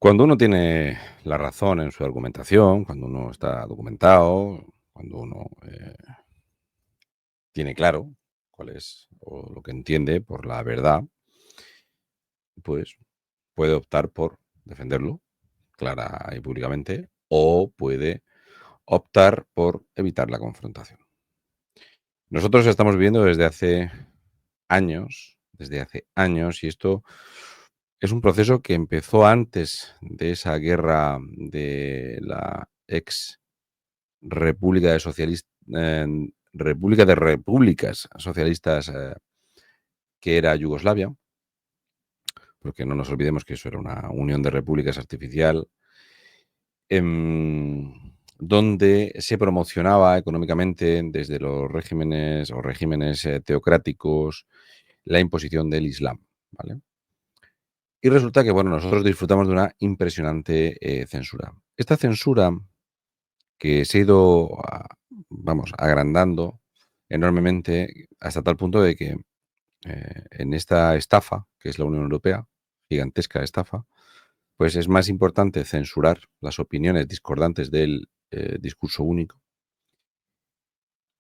Cuando uno tiene la razón en su argumentación, cuando uno está documentado, cuando uno tiene claro cuál es o lo que entiende por la verdad, pues puede optar por defenderlo clara y públicamente o puede optar por evitar la confrontación. Nosotros estamos viviendo desde hace años, y esto es un proceso que empezó antes de esa guerra de la ex República de Repúblicas Socialistas, que era Yugoslavia, porque no nos olvidemos que eso era una unión de repúblicas artificial, donde se promocionaba económicamente desde los regímenes teocráticos la imposición del Islam, ¿vale? Y resulta que, bueno, nosotros disfrutamos de una impresionante censura. Esta censura que se ha ido, agrandando enormemente hasta tal punto de que, en esta estafa, que es la Unión Europea, gigantesca estafa, pues es más importante censurar las opiniones discordantes del, discurso único.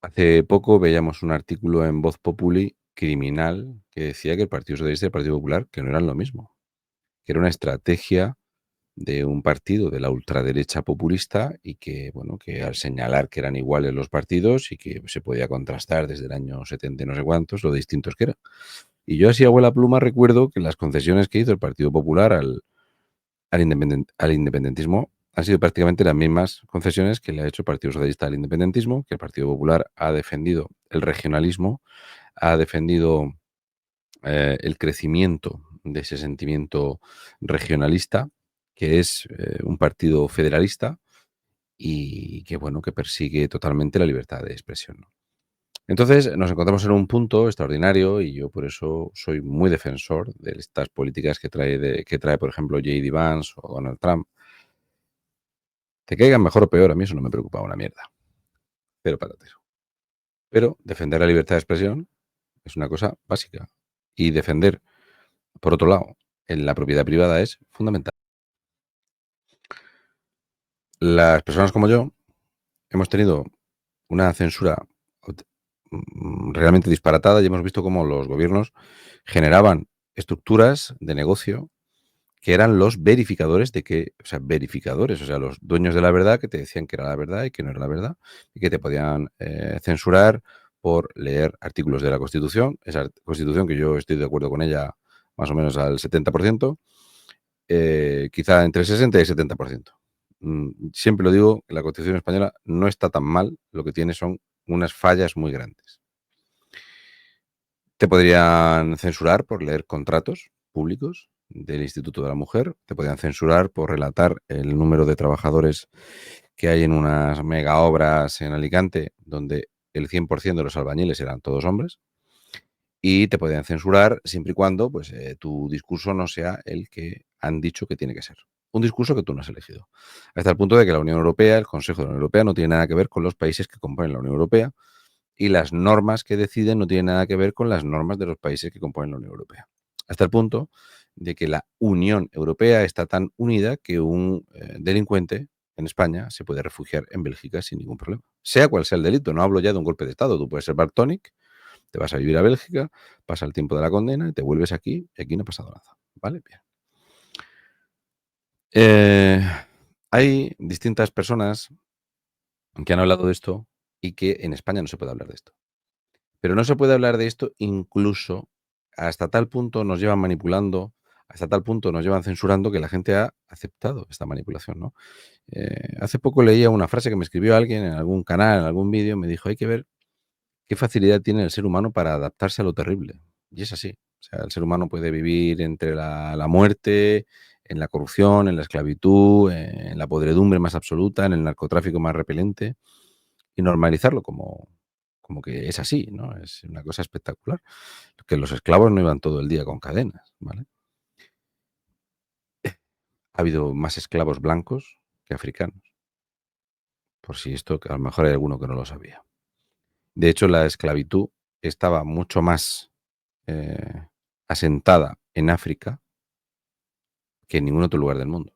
Hace poco veíamos un artículo en Voz Populi criminal que decía que el Partido Socialista y el Partido Popular, que no eran lo mismo, que era una estrategia de un partido de la ultraderecha populista y que, bueno, que al señalar que eran iguales los partidos y que se podía contrastar desde el año 70 y no sé cuántos, lo distintos que eran. Y yo así a abuela pluma recuerdo que las concesiones que hizo el Partido Popular al independentismo han sido prácticamente las mismas concesiones que le ha hecho el Partido Socialista al independentismo, que el Partido Popular ha defendido el regionalismo, ha defendido el crecimiento de ese sentimiento regionalista, que es un partido federalista y que, bueno, que persigue totalmente la libertad de expresión, ¿no? Entonces, nos encontramos en un punto extraordinario y yo por eso soy muy defensor de estas políticas que trae, por ejemplo, J.D. Vance o Donald Trump. Te caigan mejor o peor, a mí eso no me preocupa una mierda, cero patatero. Pero defender la libertad de expresión es una cosa básica y defender, por otro lado, en la propiedad privada es fundamental. Las personas como yo hemos tenido una censura realmente disparatada y hemos visto cómo los gobiernos generaban estructuras de negocio que eran los verificadores o sea, los dueños de la verdad que te decían que era la verdad y que no era la verdad y que te podían censurar por leer artículos de la Constitución, esa Constitución que yo estoy de acuerdo con ella más o menos al 70%, quizá entre el 60 y el 70%. Siempre lo digo, la Constitución española no está tan mal, lo que tiene son unas fallas muy grandes. Te podrían censurar por leer contratos públicos del Instituto de la Mujer, te podrían censurar por relatar el número de trabajadores que hay en unas mega obras en Alicante, donde el 100% de los albañiles eran todos hombres, y te podrían censurar siempre y cuando pues, tu discurso no sea el que han dicho que tiene que ser. Un discurso que tú no has elegido. Hasta el punto de que la Unión Europea, el Consejo de la Unión Europea, no tiene nada que ver con los países que componen la Unión Europea, y las normas que deciden no tienen nada que ver con las normas de los países que componen la Unión Europea. Hasta el punto de que la Unión Europea está tan unida que un delincuente en España se puede refugiar en Bélgica sin ningún problema. Sea cual sea el delito, no hablo ya de un golpe de Estado. Tú puedes ser Bartónic, te vas a vivir a Bélgica, pasa el tiempo de la condena y te vuelves aquí y aquí no ha pasado nada. ¿Vale? Bien. Eh, Hay distintas personas que han hablado de esto y que en España no se puede hablar de esto. Pero no se puede hablar de esto, incluso hasta tal punto nos llevan manipulando, hasta tal punto nos llevan censurando que la gente ha aceptado esta manipulación, ¿no? Hace poco leía una frase que me escribió alguien en algún canal, en algún vídeo, me dijo: "Hay que ver qué facilidad tiene el ser humano para adaptarse a lo terrible". Y es así. O sea, el ser humano puede vivir entre la muerte, en la corrupción, en la esclavitud, en la podredumbre más absoluta, en el narcotráfico más repelente y normalizarlo como que es así, ¿no? Es una cosa espectacular. Que los esclavos no iban todo el día con cadenas, ¿vale? Ha habido más esclavos blancos que africanos, por si esto, que a lo mejor hay alguno que no lo sabía. De hecho, la esclavitud estaba mucho más asentada en África que en ningún otro lugar del mundo.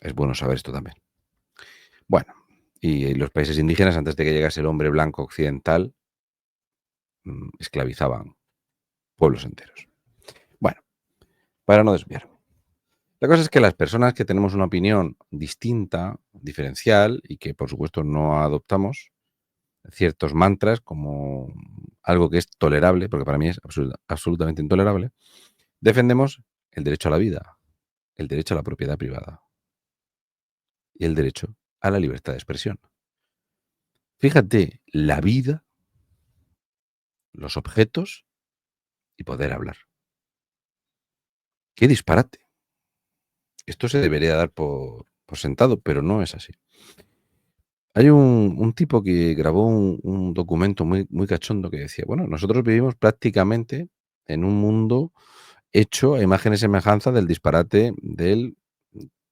Es bueno saber esto también. Bueno, y los países indígenas, antes de que llegase el hombre blanco occidental, esclavizaban pueblos enteros. Bueno, para no desviarme. La cosa es que las personas que tenemos una opinión distinta, diferencial, y que por supuesto no adoptamos ciertos mantras como algo que es tolerable, porque para mí es absolutamente intolerable, defendemos el derecho a la vida, el derecho a la propiedad privada y el derecho a la libertad de expresión. Fíjate, la vida, los objetos y poder hablar. ¡Qué disparate! Esto se debería dar por sentado, pero no es así. Hay un tipo que grabó un documento muy cachondo que decía, bueno, nosotros vivimos prácticamente en un mundo hecho a imagen y semejanza del disparate del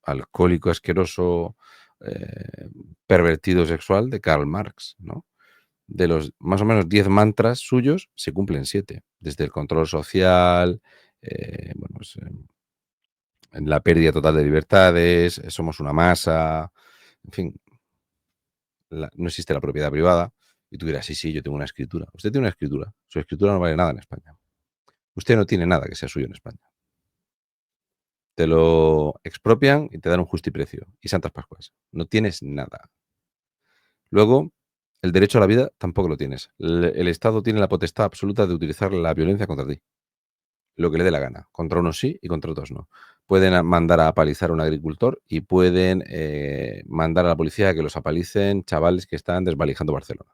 alcohólico asqueroso, eh, pervertido sexual de Karl Marx, ¿no? De los más o menos 10 mantras suyos, se cumplen 7, desde el control social, bueno, pues, en la pérdida total de libertades, somos una masa, en fin, no existe la propiedad privada. Y tú dirás, sí, sí, yo tengo una escritura. Usted tiene una escritura. Su escritura no vale nada en España. Usted no tiene nada que sea suyo en España. Te lo expropian y te dan un justiprecio. Y santas pascuas. No tienes nada. Luego, el derecho a la vida tampoco lo tienes. El Estado tiene la potestad absoluta de utilizar la violencia contra ti. Lo que le dé la gana. Contra unos sí y contra otros no. Pueden mandar a apalizar a un agricultor y pueden mandar a la policía a que los apalicen chavales que están desvalijando Barcelona.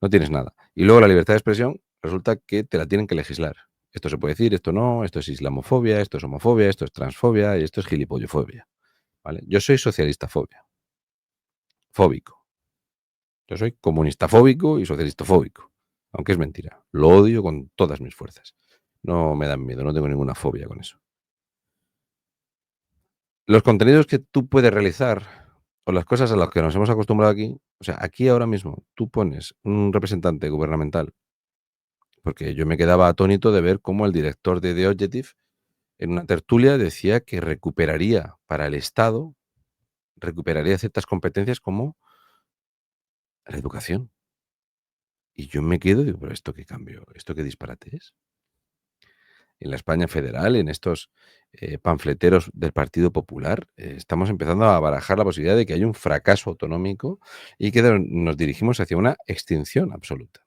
No tienes nada. Y luego la libertad de expresión resulta que te la tienen que legislar. Esto se puede decir, esto no, esto es islamofobia, esto es homofobia, esto es transfobia y esto es gilipollofobia. ¿Vale? Yo soy socialista fóbico. Yo soy comunista fóbico y socialista fóbico. Aunque es mentira. Lo odio con todas mis fuerzas. No me dan miedo, no tengo ninguna fobia con eso. Los contenidos que tú puedes realizar o las cosas a las que nos hemos acostumbrado aquí, o sea, aquí ahora mismo tú pones un representante gubernamental, porque yo me quedaba atónito de ver cómo el director de The Objective en una tertulia decía que recuperaría para el Estado, recuperaría ciertas competencias como la educación. Y yo me quedo y digo, pero ¿esto qué cambio? ¿Esto qué disparate es? En la España federal, en estos panfleteros del Partido Popular, estamos empezando a barajar la posibilidad de que haya un fracaso autonómico y que nos dirigimos hacia una extinción absoluta.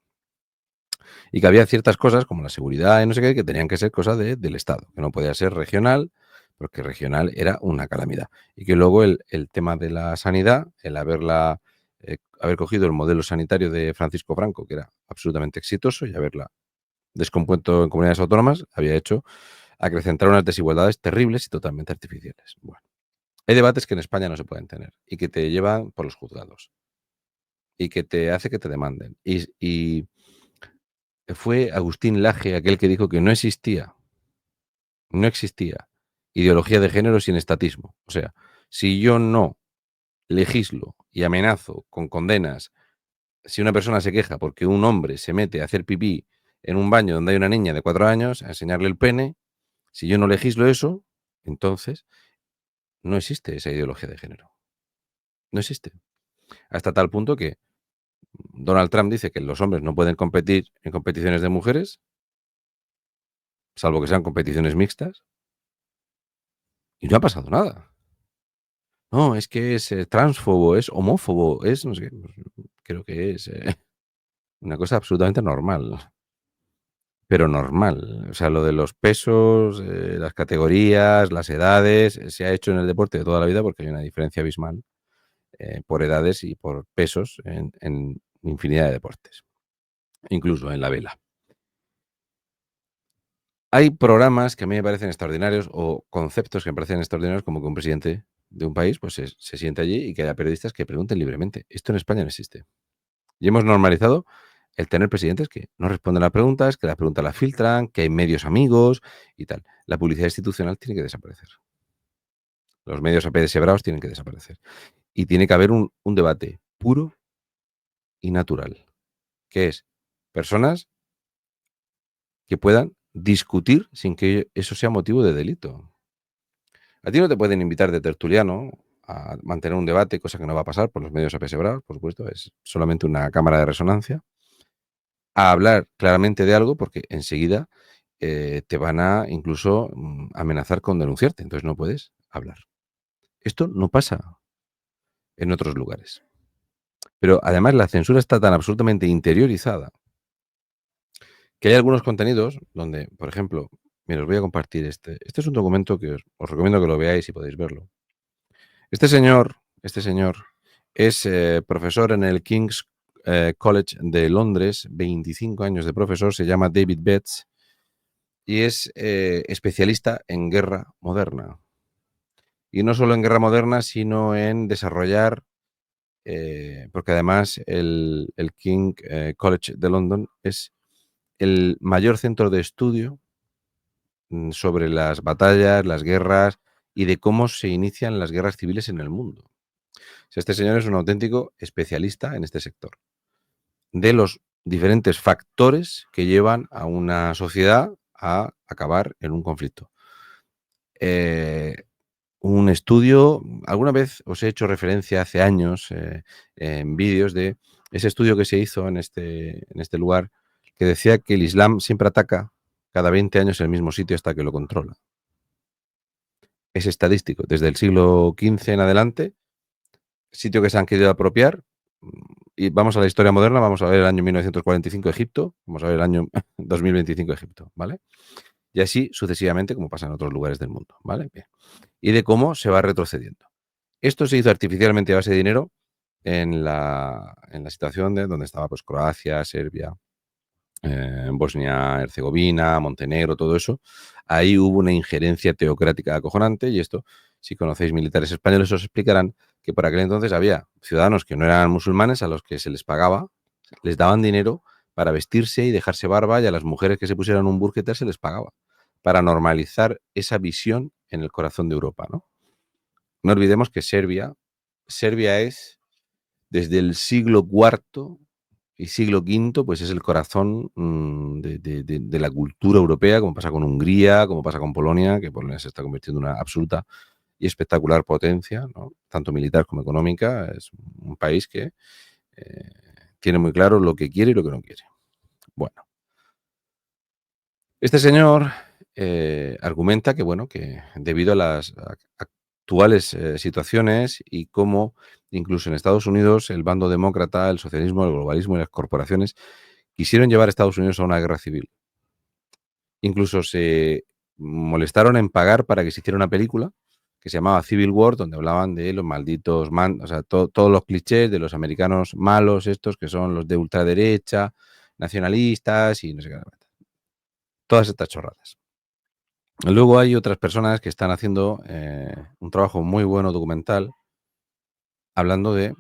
Y que había ciertas cosas, como la seguridad y no sé qué, que tenían que ser cosas del Estado, que no podía ser regional, porque regional era una calamidad. Y que luego el tema de la sanidad, el haber cogido el modelo sanitario de Francisco Franco, que era absolutamente exitoso, y haberla descompuesto en comunidades autónomas, había hecho acrecentar unas desigualdades terribles y totalmente artificiales. Bueno, hay debates que en España no se pueden tener y que te llevan por los juzgados y que te hace que te demanden. Y fue Agustín Laje aquel que dijo que no existía ideología de género sin estatismo. O sea, si yo no legislo y amenazo con condenas, si una persona se queja porque un hombre se mete a hacer pipí en un baño donde hay una niña de 4 años a enseñarle el pene, si yo no legislo eso, entonces no existe esa ideología de género. No existe. Hasta tal punto que Donald Trump dice que los hombres no pueden competir en competiciones de mujeres, salvo que sean competiciones mixtas, y no ha pasado nada. No, es que es transfobo, es homófobo, es no sé qué. Pues, creo que es una cosa absolutamente normal, pero normal. O sea, lo de los pesos, las categorías, las edades, se ha hecho en el deporte de toda la vida porque hay una diferencia abismal por edades y por pesos en infinidad de deportes, incluso en la vela. Hay programas que a mí me parecen extraordinarios o conceptos que me parecen extraordinarios, como que un presidente de un país pues se siente allí y que haya periodistas que pregunten libremente. Esto en España no existe. Y hemos normalizado el tener presidentes que no responden a preguntas, que las preguntas las filtran, que hay medios amigos y tal. La publicidad institucional tiene que desaparecer. Los medios apedrebrados tienen que desaparecer. Y tiene que haber un debate puro y natural, que es personas que puedan discutir sin que eso sea motivo de delito. A ti no te pueden invitar de tertuliano a mantener un debate, cosa que no va a pasar por los medios apesebrados, por supuesto, es solamente una cámara de resonancia, a hablar claramente de algo, porque enseguida te van a incluso amenazar con denunciarte, entonces no puedes hablar. Esto no pasa en otros lugares. Pero además la censura está tan absolutamente interiorizada que hay algunos contenidos donde, por ejemplo, mira, os voy a compartir este. Este es un documento que os recomiendo que lo veáis si podéis verlo. Este señor es profesor en el King's College de Londres, 25 años de profesor, se llama David Betts y es especialista en guerra moderna. Y no solo en guerra moderna, sino en desarrollar, porque además el King College de London es el mayor centro de estudio sobre las batallas, las guerras y de cómo se inician las guerras civiles en el mundo. O sea, este señor es un auténtico especialista en este sector, de los diferentes factores que llevan a una sociedad a acabar en un conflicto. Un estudio, alguna vez os he hecho referencia hace años en vídeos de ese estudio que se hizo en este lugar, que decía que el Islam siempre ataca cada 20 años el mismo sitio hasta que lo controla. Es estadístico. Desde el siglo XV en adelante, sitio que se han querido apropiar, y vamos a la historia moderna, vamos a ver el año 1945 Egipto, vamos a ver el año 2025 Egipto, ¿vale? Y así sucesivamente, como pasa en otros lugares del mundo, ¿vale? Bien. Y de cómo se va retrocediendo. Esto se hizo artificialmente a base de dinero en la situación de donde estaba pues Croacia, Serbia, Bosnia, Herzegovina, Montenegro, todo eso. Ahí hubo una injerencia teocrática acojonante y esto, si conocéis militares españoles, os explicarán que por aquel entonces había ciudadanos que no eran musulmanes a los que se les pagaba, les daban dinero para vestirse y dejarse barba y a las mujeres que se pusieran un burquete se les pagaba para normalizar esa visión en el corazón de Europa, ¿no? No olvidemos que Serbia es desde el siglo IV y siglo V, pues es el corazón de la cultura europea, como pasa con Hungría, como pasa con Polonia, que Polonia se está convirtiendo en una absoluta y espectacular potencia, ¿no? Tanto militar como económica. Es un país que eh, tiene muy claro lo que quiere y lo que no quiere. Bueno, este señor argumenta que, bueno, que debido a las actuales situaciones y cómo incluso en Estados Unidos el bando demócrata, el socialismo, el globalismo y las corporaciones quisieron llevar a Estados Unidos a una guerra civil. Incluso se molestaron en pagar para que se hiciera una película que se llamaba Civil War, donde hablaban de los malditos, o sea, todos los clichés de los americanos malos, estos que son los de ultraderecha, nacionalistas y no sé qué. Todas estas chorradas. Luego hay otras personas que están haciendo un trabajo muy bueno documental hablando de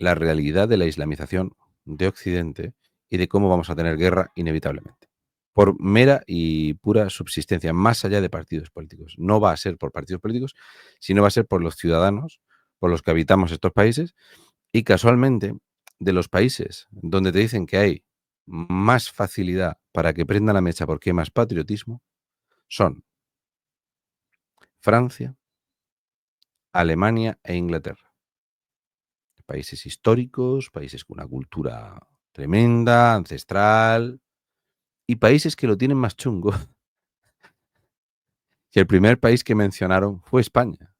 la realidad de la islamización de Occidente y de cómo vamos a tener guerra inevitablemente. Por mera y pura subsistencia, más allá de partidos políticos. No va a ser por partidos políticos, sino va a ser por los ciudadanos, por los que habitamos estos países y casualmente de los países donde te dicen que hay más facilidad para que prenda la mecha porque hay más patriotismo, son Francia, Alemania e Inglaterra. Países históricos, países con una cultura tremenda, ancestral, y países que lo tienen más chungo. Que el primer país que mencionaron fue España.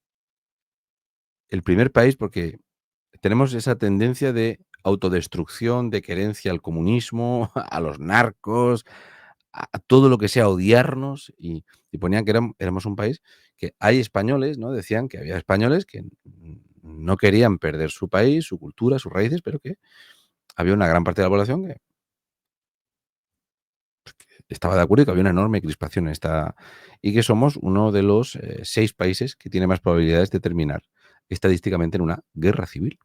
El primer país porque tenemos esa tendencia de autodestrucción, de querencia al comunismo, a los narcos, a todo lo que sea odiarnos y ponían que éramos un país que hay españoles, ¿no? Decían que había españoles que no querían perder su país, su cultura, sus raíces, pero que había una gran parte de la población que estaba de acuerdo y que había una enorme crispación en esta y que somos uno de los 6 países que tiene más probabilidades de terminar estadísticamente en una guerra civil.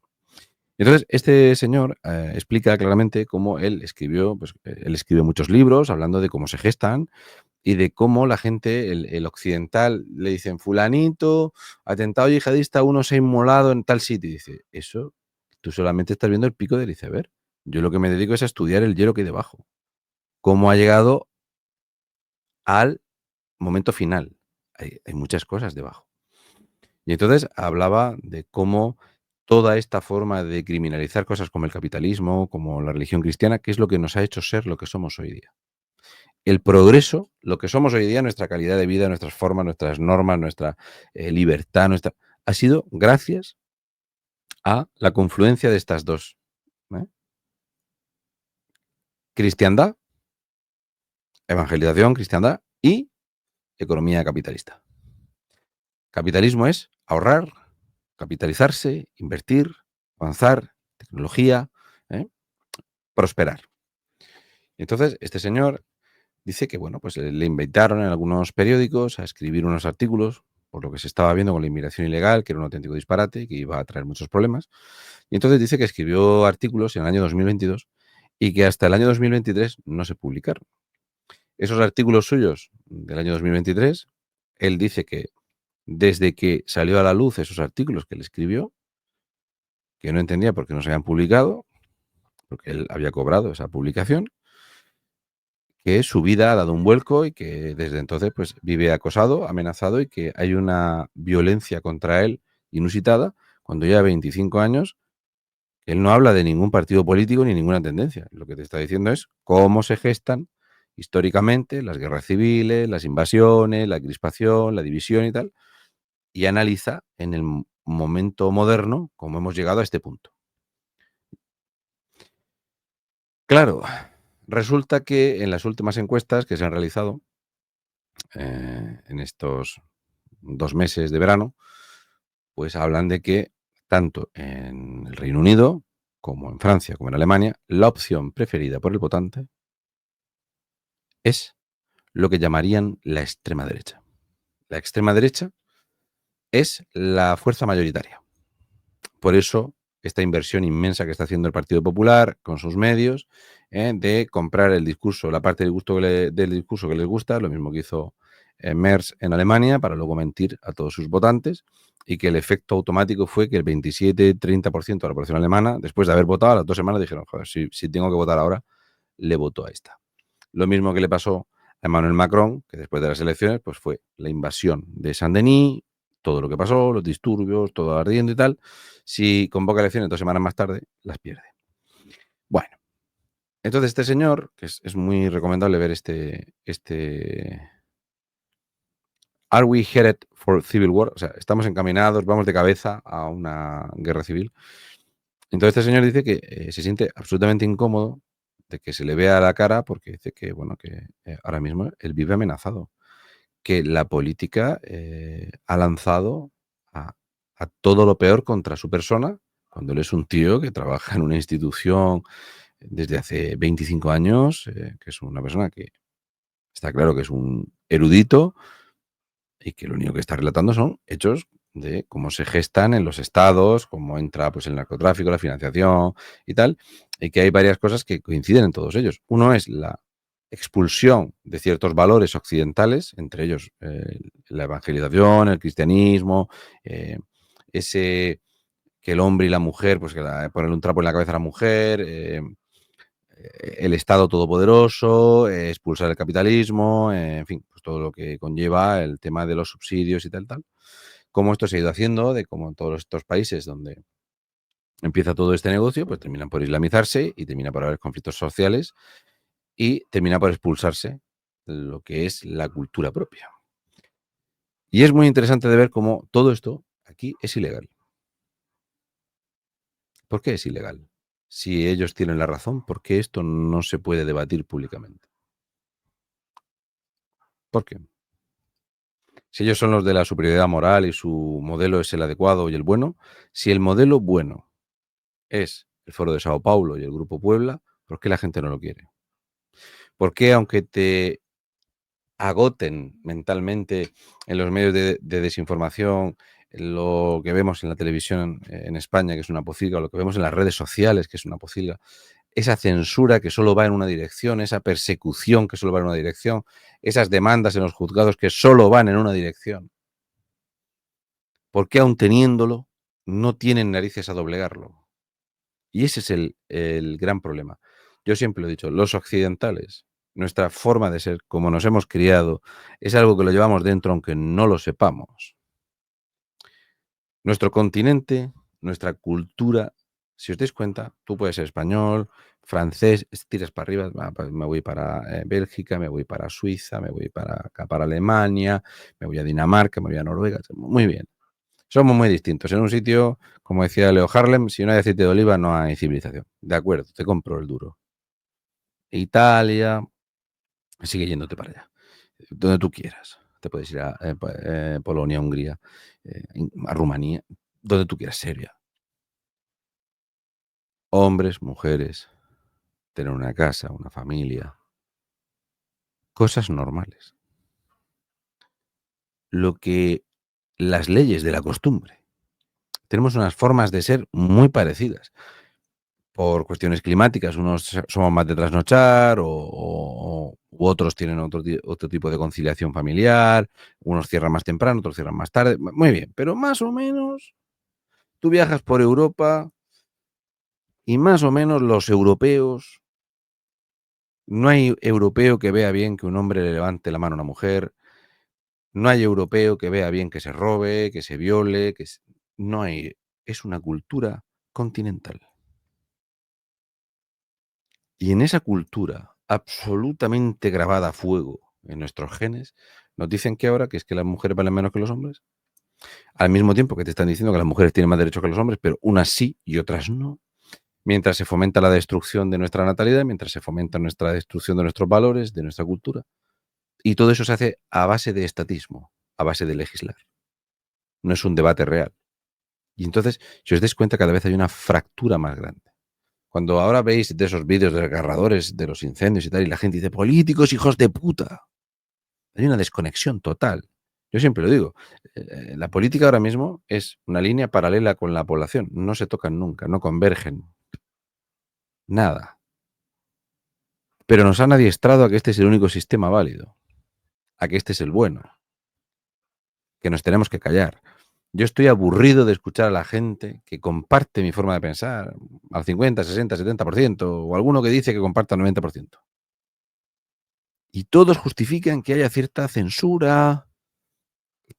Entonces, este señor explica claramente cómo él escribió, pues, él escribe muchos libros hablando de cómo se gestan y de cómo la gente, el occidental, le dicen: "Fulanito, atentado yihadista, uno se ha inmolado en tal sitio", y dice: "Eso, tú solamente estás viendo el pico del iceberg. Yo lo que me dedico es a estudiar el hielo que hay debajo. Cómo ha llegado al momento final. Hay muchas cosas debajo". Y entonces hablaba de cómo toda esta forma de criminalizar cosas como el capitalismo, como la religión cristiana, que es lo que nos ha hecho ser lo que somos hoy día. El progreso, lo que somos hoy día, nuestra calidad de vida, nuestras formas, nuestras normas, nuestra libertad, ha sido gracias a la confluencia de estas dos. ¿Eh? Cristiandad, evangelización, cristiandad y economía capitalista. Capitalismo es ahorrar, capitalizarse, invertir, avanzar, tecnología, ¿eh? Prosperar. Entonces, este señor dice que, bueno, pues le invitaron en algunos periódicos a escribir unos artículos por lo que se estaba viendo con la inmigración ilegal, que era un auténtico disparate, que iba a traer muchos problemas. Y entonces dice que escribió artículos en el año 2022 y que hasta el año 2023 no se publicaron. Esos artículos suyos del año 2023, él dice que desde que salió a la luz esos artículos que él escribió, que no entendía por qué no se habían publicado, porque él había cobrado esa publicación, que su vida ha dado un vuelco y que desde entonces pues vive acosado, amenazado y que hay una violencia contra él inusitada cuando lleva 25 años. Él no habla de ningún partido político ni ninguna tendencia. Lo que te está diciendo es cómo se gestan históricamente las guerras civiles, las invasiones, la crispación, la división y tal, y analiza en el momento moderno cómo hemos llegado a este punto. Claro, resulta que en las últimas encuestas que se han realizado en estos 2 meses de verano, pues hablan de que tanto en el Reino Unido como en Francia como en Alemania, la opción preferida por el votante es lo que llamarían la extrema derecha. La extrema derecha es la fuerza mayoritaria. Por eso, esta inversión inmensa que está haciendo el Partido Popular con sus medios, de comprar el discurso, la parte del discurso que les gusta, lo mismo que hizo Merz en Alemania, para luego mentir a todos sus votantes, y que el efecto automático fue que el 27-30% de la población alemana, después de haber votado, a las 2 semanas dijeron, joder, si tengo que votar ahora, le voto a esta. Lo mismo que le pasó a Emmanuel Macron, que después de las elecciones, pues fue la invasión de Saint-Denis, todo lo que pasó, los disturbios, todo ardiendo y tal. Si convoca elecciones 2 semanas más tarde, las pierde. Bueno, entonces este señor, que es muy recomendable ver Are we headed for civil war? O sea, estamos encaminados, vamos de cabeza a una guerra civil. Entonces este señor dice que se siente absolutamente incómodo de que se le vea la cara porque dice que, bueno, que ahora mismo él vive amenazado. Que la política ha lanzado a, a todo lo peor contra su persona, cuando él es un tío que trabaja en una institución desde hace 25 años, que es una persona que está claro que es un erudito y que lo único que está relatando son hechos de cómo se gestan en los estados, cómo entra pues el narcotráfico, la financiación y tal, y que hay varias cosas que coinciden en todos ellos. Uno es la expulsión de ciertos valores occidentales, entre ellos la evangelización, el cristianismo, ese que el hombre y la mujer, pues que ponerle un trapo en la cabeza a la mujer, el Estado todopoderoso, expulsar el capitalismo, en fin, pues todo lo que conlleva el tema de los subsidios y tal, tal. Cómo esto se ha ido haciendo, de cómo en todos estos países donde empieza todo este negocio, pues terminan por islamizarse y termina por haber conflictos sociales y termina por expulsarse lo que es la cultura propia. Y es muy interesante de ver cómo todo esto aquí es ilegal. ¿Por qué es ilegal? Si ellos tienen la razón, ¿por qué esto no se puede debatir públicamente? ¿Por qué? Si ellos son los de la superioridad moral y su modelo es el adecuado y el bueno, si el modelo bueno es el Foro de Sao Paulo y el Grupo Puebla, ¿por qué la gente no lo quiere? ¿Por qué, aunque te agoten mentalmente en los medios de desinformación, en lo que vemos en la televisión en España, que es una pocilga, o lo que vemos en las redes sociales, que es una pocilga, esa censura que solo va en una dirección, esa persecución que solo va en una dirección, esas demandas en los juzgados que solo van en una dirección? ¿Por qué, aun teniéndolo, no tienen narices a doblegarlo? Y ese es el gran problema. Yo siempre lo he dicho, los occidentales, nuestra forma de ser, como nos hemos criado, es algo que lo llevamos dentro aunque no lo sepamos. Nuestro continente, nuestra cultura, si os dais cuenta, tú puedes ser español, francés, tiras para arriba, pues me voy para Bélgica, me voy para Suiza, me voy para acá, para Alemania, me voy a Dinamarca, me voy a Noruega, muy bien. Somos muy distintos. En un sitio, como decía Leo Harlem, si no hay aceite de oliva no hay civilización. De acuerdo, te compro el duro. Italia, sigue yéndote para allá. Donde tú quieras. Te puedes ir a Polonia, Hungría, a Rumanía, donde tú quieras, Serbia. Hombres, mujeres, tener una casa, una familia, cosas normales. Lo que las leyes de la costumbre. Tenemos unas formas de ser muy parecidas. Por cuestiones climáticas, unos somos más de trasnochar u otros tienen otro tipo de conciliación familiar, unos cierran más temprano, otros cierran más tarde. Muy bien, pero más o menos tú viajas por Europa y más o menos los europeos, no hay europeo que vea bien que un hombre le levante la mano a una mujer, no hay europeo que vea bien que se robe, que se viole, no hay, es una cultura continental. Y en esa cultura absolutamente grabada a fuego en nuestros genes, nos dicen que ahora que es que las mujeres valen menos que los hombres, al mismo tiempo que te están diciendo que las mujeres tienen más derechos que los hombres, pero unas sí y otras no. Mientras se fomenta la destrucción de nuestra natalidad, mientras se fomenta nuestra destrucción de nuestros valores, de nuestra cultura. Y todo eso se hace a base de estatismo, a base de legislar. No es un debate real. Y entonces, si os dais cuenta, cada vez hay una fractura más grande. Cuando ahora veis de esos vídeos de desgarradores de los incendios y tal, y la gente dice, políticos, hijos de puta. Hay una desconexión total. Yo siempre lo digo, la política ahora mismo es una línea paralela con la población. No se tocan nunca, no convergen. Nada. Pero nos han adiestrado a que este es el único sistema válido, a que este es el bueno, que nos tenemos que callar. Yo estoy aburrido de escuchar a la gente que comparte mi forma de pensar al 50, 60, 70%, o alguno que dice que comparte al 90%. Y todos justifican que haya cierta censura,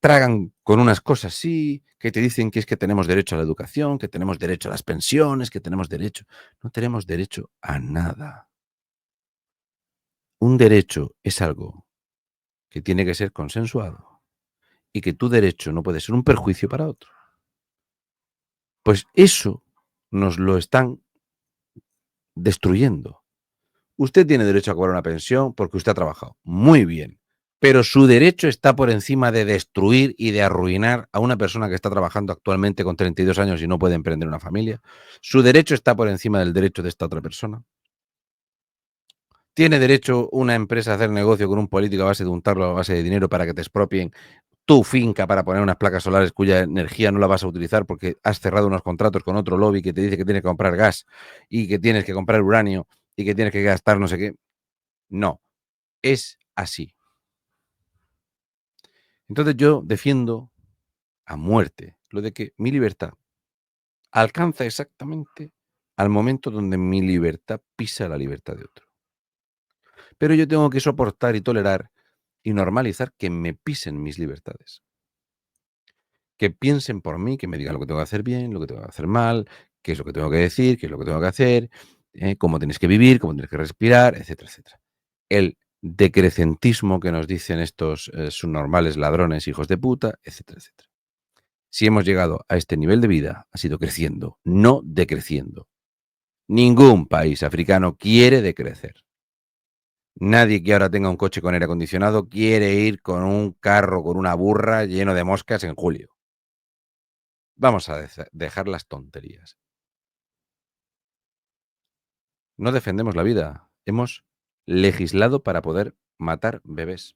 tragan con unas cosas sí, que te dicen que es que tenemos derecho a la educación, que tenemos derecho a las pensiones, que tenemos derecho. No tenemos derecho a nada. Un derecho es algo que tiene que ser consensuado y que tu derecho no puede ser un perjuicio para otro. Pues eso nos lo están destruyendo. Usted tiene derecho a cobrar una pensión porque usted ha trabajado. Muy bien. Pero su derecho está por encima de destruir y de arruinar a una persona que está trabajando actualmente con 32 años y no puede emprender una familia. Su derecho está por encima del derecho de esta otra persona. ¿Tiene derecho una empresa a hacer negocio con un político a base de untarlo a base de dinero para que te expropien tu finca para poner unas placas solares cuya energía no la vas a utilizar porque has cerrado unos contratos con otro lobby que te dice que tienes que comprar gas y que tienes que comprar uranio y que tienes que gastar no sé qué? No, es así. Entonces yo defiendo a muerte lo de que mi libertad alcanza exactamente al momento donde mi libertad pisa la libertad de otro. Pero yo tengo que soportar y tolerar y normalizar que me pisen mis libertades. Que piensen por mí, que me digan lo que tengo que hacer bien, lo que tengo que hacer mal, qué es lo que tengo que decir, qué es lo que tengo que hacer, cómo tienes que vivir, cómo tienes que respirar, etcétera, etcétera. El decrecentismo que nos dicen estos subnormales ladrones, hijos de puta, etcétera, etcétera. Si hemos llegado a este nivel de vida, ha sido creciendo, no decreciendo. Ningún país africano quiere decrecer. Nadie que ahora tenga un coche con aire acondicionado quiere ir con un carro, con una burra lleno de moscas en julio. Vamos a dejar las tonterías. No defendemos la vida. Hemos legislado para poder matar bebés.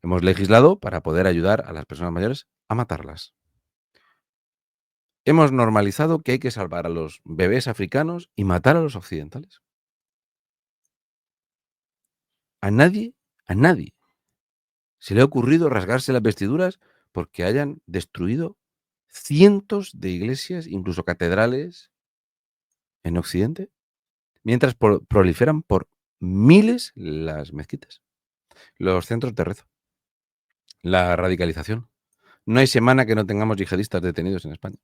Hemos legislado para poder ayudar a las personas mayores a matarlas. Hemos normalizado que hay que salvar a los bebés africanos y matar a los occidentales. A nadie, a nadie se le ha ocurrido rasgarse las vestiduras porque hayan destruido cientos de iglesias, incluso catedrales, en Occidente, mientras proliferan por miles las mezquitas, los centros de rezo, la radicalización, No hay semana que no tengamos yihadistas detenidos en España.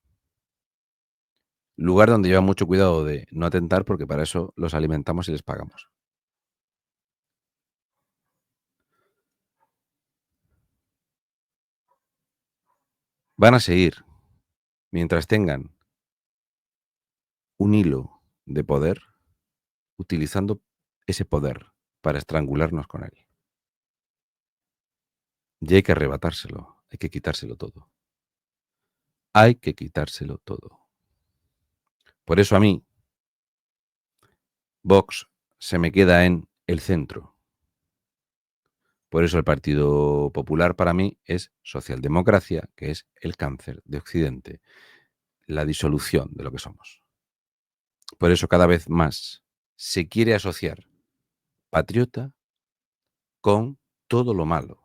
Lugar donde lleva mucho cuidado de no atentar, porque para eso los alimentamos y les pagamos. Van a seguir mientras tengan un hilo de poder, utilizando ese poder para estrangularnos con él. Y hay que arrebatárselo, hay que quitárselo todo. Hay que quitárselo todo. Por eso a mí, Vox se me queda en el centro. Por eso el Partido Popular para mí es socialdemocracia, que es el cáncer de Occidente, la disolución de lo que somos. Por eso cada vez más se quiere asociar patriota con todo lo malo.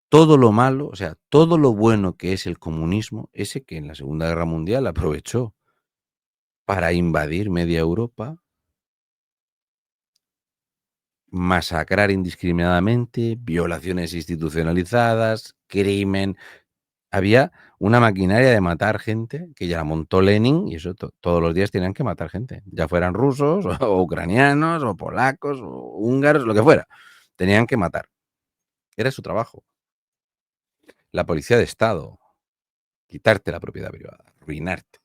Todo lo malo, o sea, todo lo bueno que es el comunismo, ese que en la Segunda Guerra Mundial aprovechó para invadir media Europa, masacrar indiscriminadamente, violaciones institucionalizadas, crimen. Había una maquinaria de matar gente que ya la montó Lenin y eso todos los días tenían que matar gente, ya fueran rusos o ucranianos o polacos o húngaros, lo que fuera. Tenían que matar. Era su trabajo. La policía de Estado, quitarte la propiedad privada, arruinarte.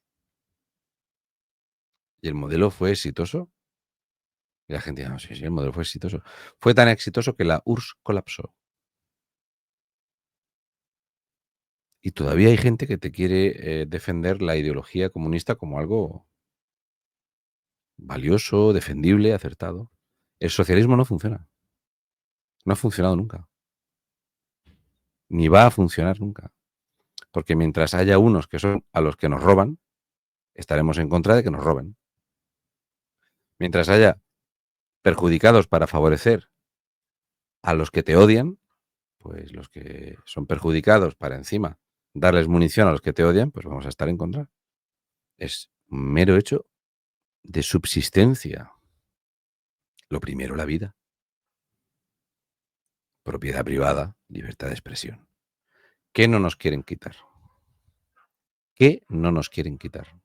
Y el modelo fue exitoso. Y la gente dice, no, sí, sí, el modelo fue exitoso. Fue tan exitoso que la URSS colapsó. Y todavía hay gente que te quiere defender la ideología comunista como algo valioso, defendible, acertado. El socialismo no funciona. No ha funcionado nunca. Ni va a funcionar nunca. Porque mientras haya unos que son a los que nos roban, estaremos en contra de que nos roben. Mientras haya perjudicados para favorecer a los que te odian, pues los que son perjudicados para encima darles munición a los que te odian, pues vamos a estar en contra. Es un mero hecho de subsistencia. Lo primero, la vida. Propiedad privada, libertad de expresión. ¿Qué no nos quieren quitar? ¿Qué no nos quieren quitar?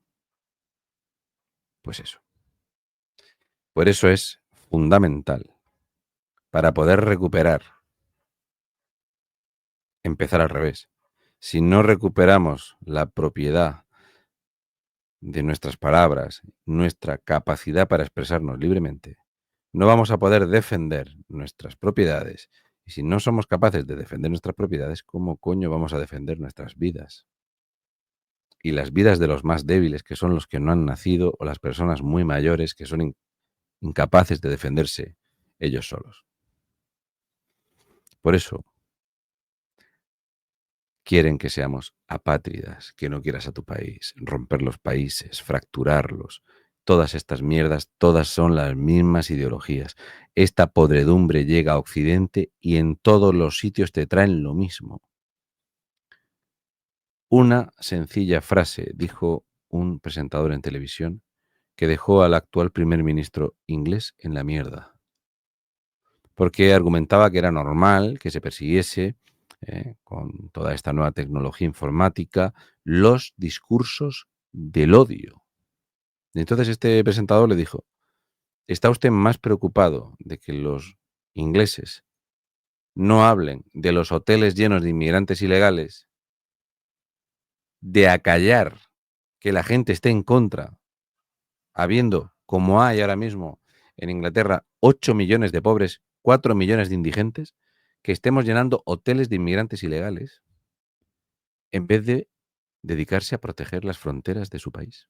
Pues eso. Por eso es fundamental, para poder recuperar, empezar al revés. Si no recuperamos la propiedad de nuestras palabras, nuestra capacidad para expresarnos libremente, no vamos a poder defender nuestras propiedades. Y si no somos capaces de defender nuestras propiedades, ¿cómo coño vamos a defender nuestras vidas? Y las vidas de los más débiles, que son los que no han nacido, o las personas muy mayores, que son incapaces de defenderse ellos solos. Por eso quieren que seamos apátridas, que no quieras a tu país, romper los países, fracturarlos. Todas estas mierdas, todas son las mismas ideologías. Esta podredumbre llega a Occidente y en todos los sitios te traen lo mismo. Una sencilla frase dijo un presentador en televisión que dejó al actual primer ministro inglés en la mierda, porque argumentaba que era normal que se persiguiese, con toda esta nueva tecnología informática, los discursos del odio. Y entonces este presentador le dijo, ¿está usted más preocupado de que los ingleses no hablen de los hoteles llenos de inmigrantes ilegales, de acallar que la gente esté en contra, habiendo, como hay ahora mismo en Inglaterra, 8 millones de pobres, 4 millones de indigentes, que estemos llenando hoteles de inmigrantes ilegales en vez de dedicarse a proteger las fronteras de su país?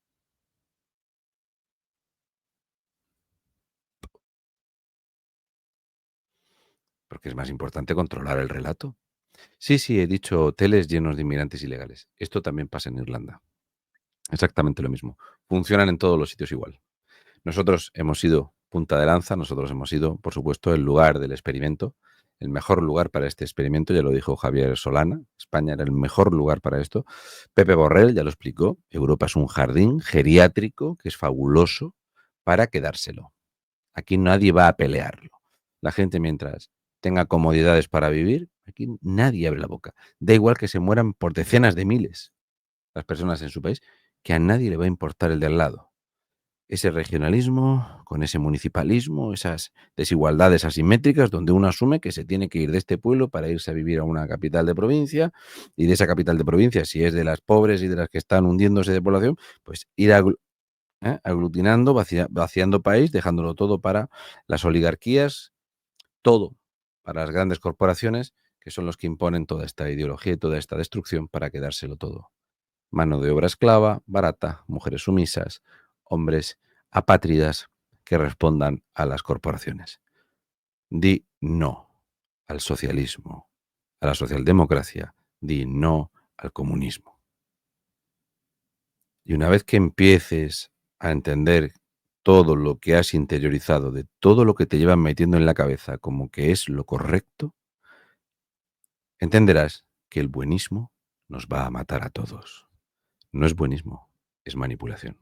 Porque es más importante controlar el relato. Sí, sí, he dicho hoteles llenos de inmigrantes ilegales. Esto también pasa en Irlanda. Exactamente lo mismo. Funcionan en todos los sitios igual. Nosotros hemos sido punta de lanza, nosotros hemos sido, por supuesto, el lugar del experimento, el mejor lugar para este experimento, ya lo dijo Javier Solana, España era el mejor lugar para esto. Pepe Borrell ya lo explicó, Europa es un jardín geriátrico que es fabuloso para quedárselo. Aquí nadie va a pelearlo. La gente mientras tenga comodidades para vivir, Aquí nadie abre la boca. Da igual que se mueran por decenas de miles las personas en su país, que a nadie le va a importar el de al lado. Ese regionalismo, con ese municipalismo, esas desigualdades asimétricas donde uno asume que se tiene que ir de este pueblo para irse a vivir a una capital de provincia y de esa capital de provincia, si es de las pobres y de las que están hundiéndose de población, pues ir aglutinando, vaciando país, dejándolo todo para las oligarquías, todo para las grandes corporaciones, que son los que imponen toda esta ideología y toda esta destrucción para quedárselo todo. Mano de obra esclava, barata, mujeres sumisas, hombres apátridas que respondan a las corporaciones. Di no al socialismo, a la socialdemocracia, di no al comunismo. Y una vez que empieces a entender todo lo que has interiorizado, de todo lo que te llevan metiendo en la cabeza como que es lo correcto, entenderás que el buenismo nos va a matar a todos. No es buenismo, es manipulación.